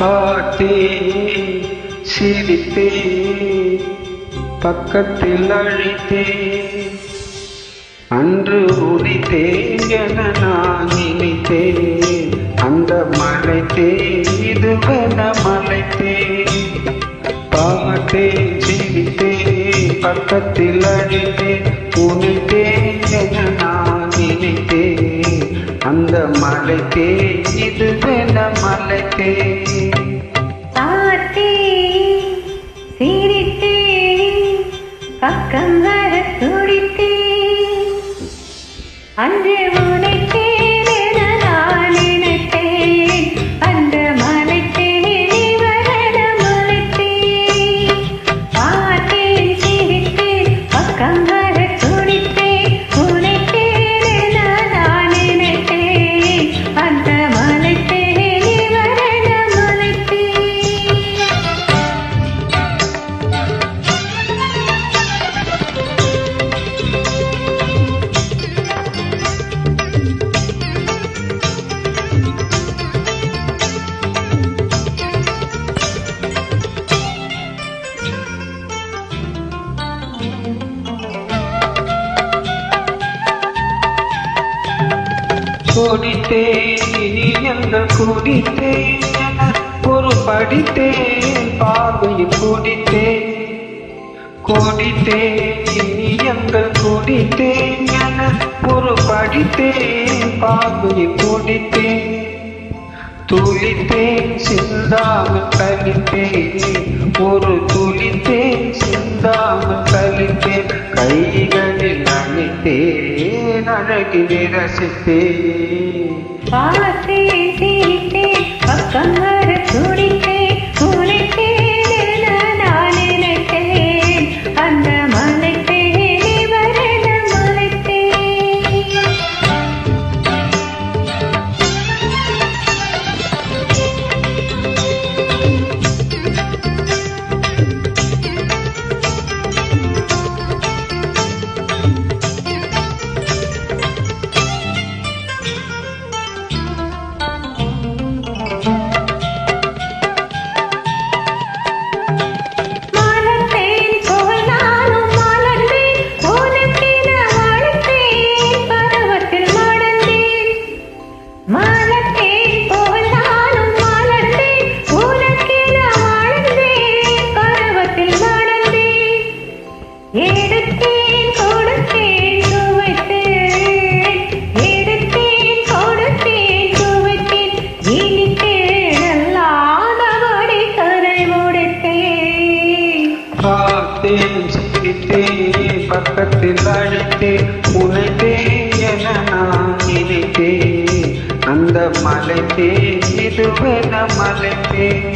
பார்த்தேன் சிரித்தேன் பக்கத்தில் அழைத்தேன் அன்று உரித்தேன் என நான் நினைத்தேன் அந்த மலைத்தேன் இதுவென மலைத்தேன் பார்த்தேன் சிரித்தேன் பக்கத்தில் அழைத்தேன் உரித்தேன் என நான் நினைத்தேன் அந்த மலைத்தேன் இதுவென மலைத்தேன் பக்கம் வர துடித்தேன் அன்று உனைத்தேன் என நான் நினைத்தேன் அந்த மலைத்தேன் வரண மலைத்தேன் பார்த்தேன் சிரித்தேன் பக்கம் வர துடித்தேன் உனைத்தேன் என நான் நினைத்தேன் அந்த மலைத்தேன் வரண மலைத்தேன் குடித்தேன் இனி எங்கள் குடித்தேன் ஒரு படித்தேன் பார்வையில் குடித்தேன் குடித்தேன் இனி எங்கள் குடித்தேன் என ஒரு படித்தேன் பார்வையில் குடித்தேன் துளித்தேன் சிந்தாமல் கழித்தேன் ஒரு துளித்தேன் சிந்தாமல் கழித்தேன் கைகளில் அணைத்தேன் அழகில் ரசித்தேன் பார்த்தேன் சிரித்தேன் பக்கம் வர துடித்தேன் உனைத்தேன் என நான் நினைத்தேன் அந்த மலைத்தேன் வரண மலைத்தேன் பார்த்தேன் சிரித்தேன் பக்கத்தில் அழைத்தேன் உனைத்தேன் என நான் நினைத்தேன் அந்த மலைத்தேன் இதுவென மலைத்தேன்